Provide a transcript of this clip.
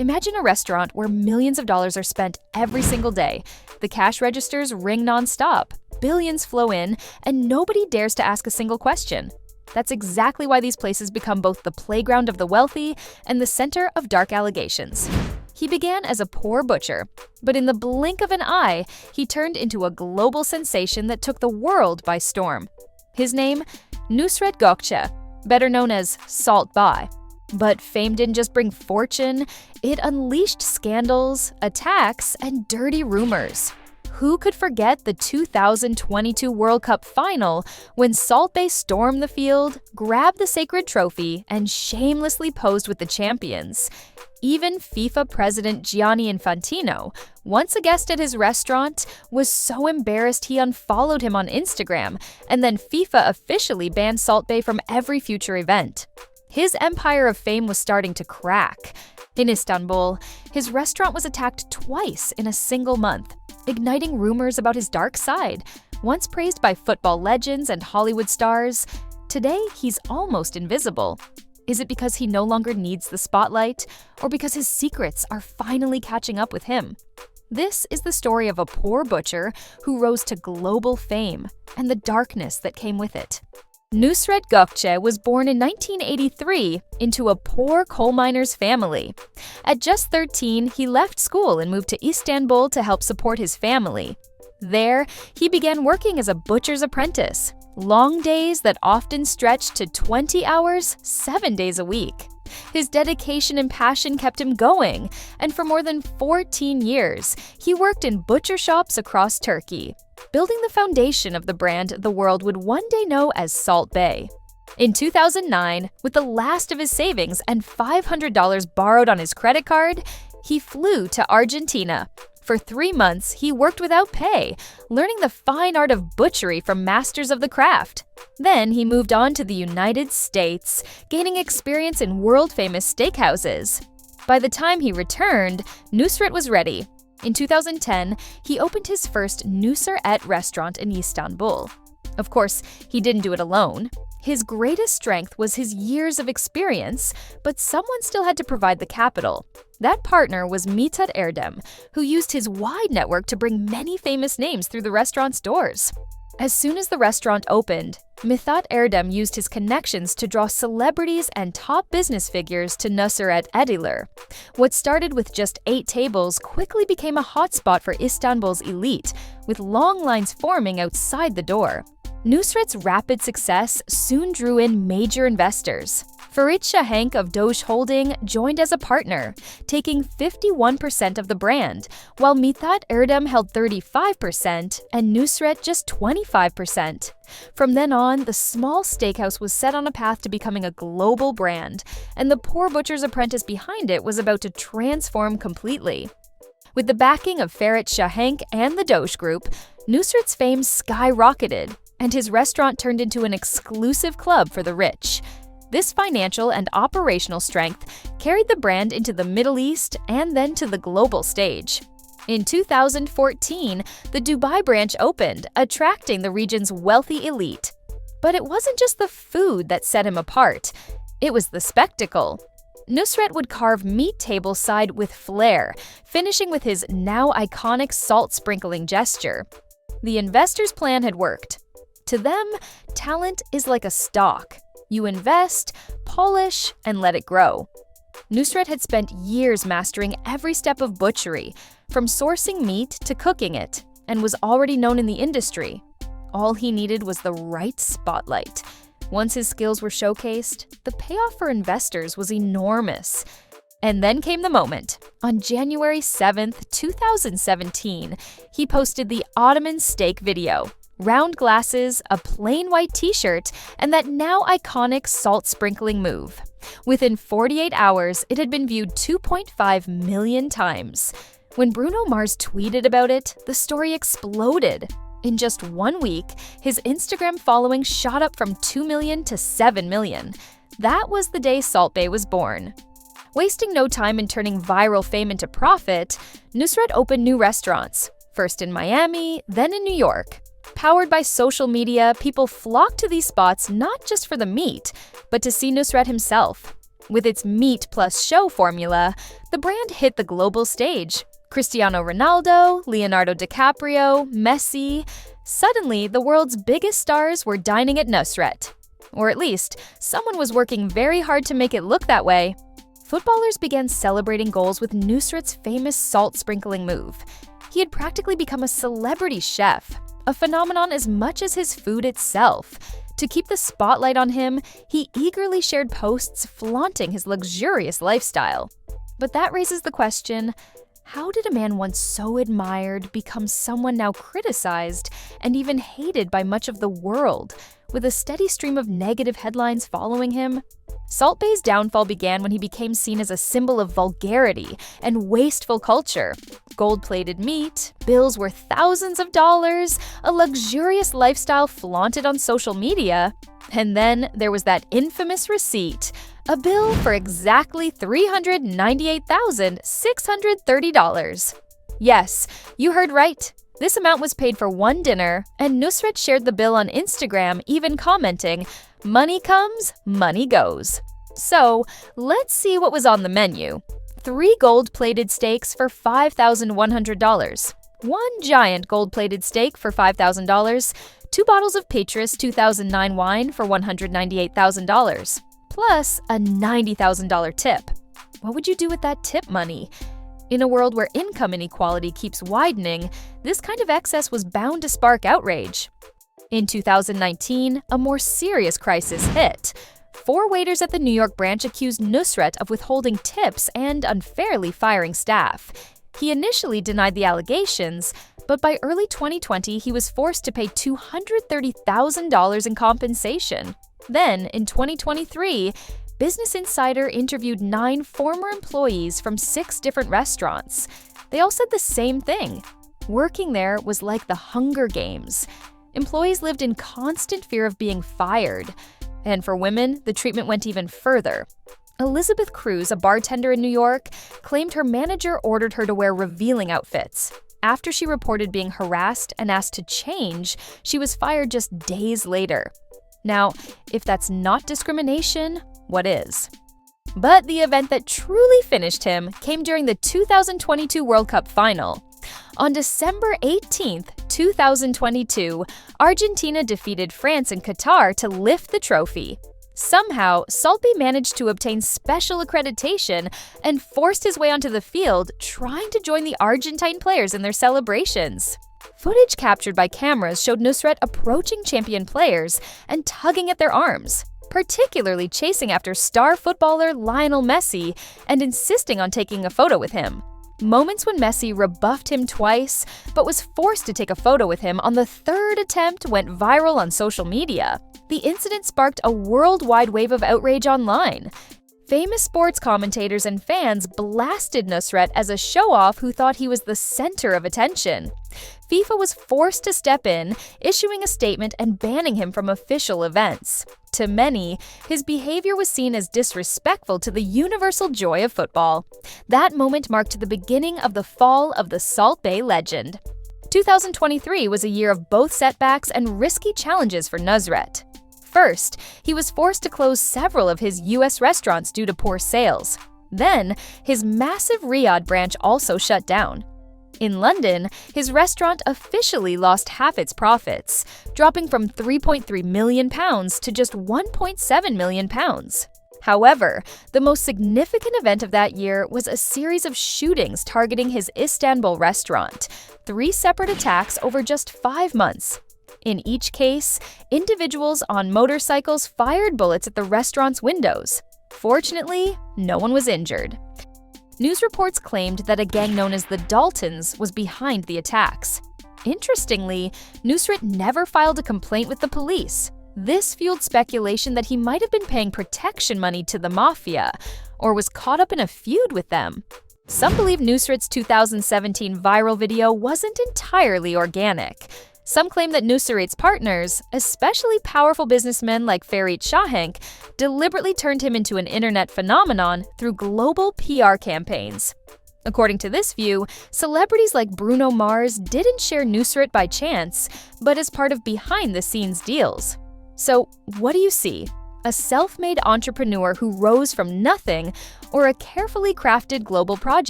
Imagine a restaurant where millions of dollars are spent every single day. The cash registers ring nonstop, billions flow in, and nobody dares to ask a single question. That's exactly why these places become both the playground of the wealthy and the center of dark allegations. He began as a poor butcher, but in the blink of an eye, he turned into a global sensation that took the world by storm. His name? Nusret Gökçe, better known as Salt Bae. But fame didn't just bring fortune, it unleashed scandals, attacks, and dirty rumors. Who could forget the 2022 World Cup final when Salt Bae stormed the field, grabbed the sacred trophy, and shamelessly posed with the champions? Even FIFA president Gianni Infantino, once a guest at his restaurant, was so embarrassed he unfollowed him on Instagram, and then FIFA officially banned Salt Bae from every future event. His empire of fame was starting to crack. In Istanbul, his restaurant was attacked twice in a single month, igniting rumors about his dark side. Once praised by football legends and Hollywood stars, today he's almost invisible. Is it because he no longer needs the spotlight, or because his secrets are finally catching up with him? This is the story of a poor butcher who rose to global fame and the darkness that came with it. Nusret Gökçe was born in 1983 into a poor coal miner's family. At just 13, he left school and moved to Istanbul to help support his family. There, he began working as a butcher's apprentice, long days that often stretched to 20 hours, 7 days a week. His dedication and passion kept him going, and for more than 14 years, he worked in butcher shops across Turkey, building the foundation of the brand the world would one day know as Salt Bae. In 2009, with the last of his savings and $500 borrowed on his credit card, he flew to Argentina. For 3 months, he worked without pay, learning the fine art of butchery from masters of the craft. Then he moved on to the United States, gaining experience in world-famous steakhouses. By the time he returned, Nusret was ready. In 2010, he opened his first Nusr-Et restaurant in Istanbul. Of course, he didn't do it alone. His greatest strength was his years of experience, but someone still had to provide the capital. That partner was Mithat Erdem, who used his wide network to bring many famous names through the restaurant's doors. As soon as the restaurant opened, Mithat Erdem used his connections to draw celebrities and top business figures to Nusr-Et Ediler. What started with just 8 tables quickly became a hotspot for Istanbul's elite, with long lines forming outside the door. Nusret's rapid success soon drew in major investors. Farid Şahenk of Doge Holding joined as a partner, taking 51% of the brand, while Mithat Erdem held 35% and Nusret just 25%. From then on, the small steakhouse was set on a path to becoming a global brand, and the poor butcher's apprentice behind it was about to transform completely. With the backing of Farid Şahenk and the Doge Group, Nusret's fame skyrocketed, and his restaurant turned into an exclusive club for the rich. This financial and operational strength carried the brand into the Middle East and then to the global stage. In 2014, the Dubai branch opened, attracting the region's wealthy elite. But it wasn't just the food that set him apart, it was the spectacle. Nusret would carve meat tableside with flair, finishing with his now iconic salt sprinkling gesture. The investors' plan had worked. To them, talent is like a stock. You invest, polish, and let it grow. Nusret had spent years mastering every step of butchery, from sourcing meat to cooking it, and was already known in the industry. All he needed was the right spotlight. Once his skills were showcased, the payoff for investors was enormous. And then came the moment. On January 7th, 2017, he posted the Ottoman steak video. Round glasses, a plain white t-shirt, and that now iconic salt sprinkling move. Within 48 hours, it had been viewed 2.5 million times. When Bruno Mars tweeted about it, the story exploded. In just 1 week, his Instagram following shot up from 2 million to 7 million. That was the day Salt Bae was born. Wasting no time in turning viral fame into profit, Nusret opened new restaurants, first in Miami, then in New York. Powered by social media, people flocked to these spots not just for the meat, but to see Nusret himself. With its meat plus show formula, the brand hit the global stage. Cristiano Ronaldo, Leonardo DiCaprio, Messi. Suddenly, the world's biggest stars were dining at Nusret. Or at least, someone was working very hard to make it look that way. Footballers began celebrating goals with Nusret's famous salt sprinkling move. He had practically become a celebrity chef, a phenomenon as much as his food itself. To keep the spotlight on him, he eagerly shared posts flaunting his luxurious lifestyle. But that raises the question, how did a man once so admired become someone now criticized and even hated by much of the world, with a steady stream of negative headlines following him? Salt Bae's downfall began when he became seen as a symbol of vulgarity and wasteful culture. Gold-plated meat, bills worth thousands of dollars, a luxurious lifestyle flaunted on social media, and then there was that infamous receipt, a bill for exactly $398,630. Yes, you heard right. This amount was paid for one dinner, and Nusret shared the bill on Instagram, even commenting, "Money comes, money goes." So, let's see what was on the menu. 3 gold-plated steaks for $5,100. 1 giant gold-plated steak for $5,000. 2 bottles of Petrus 2009 wine for $198,000. Plus a $90,000 tip. What would you do with that tip money? In a world where income inequality keeps widening, this kind of excess was bound to spark outrage. In 2019, a more serious crisis hit. 4 waiters at the New York branch accused Nusret of withholding tips and unfairly firing staff. He initially denied the allegations, but by early 2020, he was forced to pay $230,000 in compensation. Then, in 2023, Business Insider interviewed 9 former employees from 6 different restaurants. They all said the same thing. Working there was like the Hunger Games. Employees lived in constant fear of being fired. And for women, the treatment went even further. Elizabeth Cruz, a bartender in New York, claimed her manager ordered her to wear revealing outfits. After she reported being harassed and asked to change, she was fired just days later. Now, if that's not discrimination, what is? But the event that truly finished him came during the 2022 World Cup final. On December 18, 2022, Argentina defeated France and Qatar to lift the trophy. Somehow, Salt Bae managed to obtain special accreditation and forced his way onto the field, trying to join the Argentine players in their celebrations. Footage captured by cameras showed Nusret approaching champion players and tugging at their arms, particularly chasing after star footballer Lionel Messi and insisting on taking a photo with him. Moments when Messi rebuffed him twice, but was forced to take a photo with him on the 3rd attempt went viral on social media. The incident sparked a worldwide wave of outrage online. Famous sports commentators and fans blasted Nusret as a show-off who thought he was the center of attention. FIFA was forced to step in, issuing a statement and banning him from official events. To many, his behavior was seen as disrespectful to the universal joy of football. That moment marked the beginning of the fall of the Salt Bae legend. 2023 was a year of both setbacks and risky challenges for Nusret. First, he was forced to close several of his U.S. restaurants due to poor sales. Then, his massive Riyadh branch also shut down. In London, his restaurant officially lost half its profits, dropping from £3.3 million to just £1.7 million. However, the most significant event of that year was a series of shootings targeting his Istanbul restaurant, 3 separate attacks over just 5 months. In each case, individuals on motorcycles fired bullets at the restaurant's windows. Fortunately, no one was injured. News reports claimed that a gang known as the Daltons was behind the attacks. Interestingly, Nusret never filed a complaint with the police. This fueled speculation that he might have been paying protection money to the mafia, or was caught up in a feud with them. Some believe Nusret's 2017 viral video wasn't entirely organic. Some claim that Nusret's partners, especially powerful businessmen like Farid Shahank, deliberately turned him into an internet phenomenon through global PR campaigns. According to this view, celebrities like Bruno Mars didn't share Nusret by chance, but as part of behind-the-scenes deals. So, what do you see? A self-made entrepreneur who rose from nothing, or a carefully crafted global project?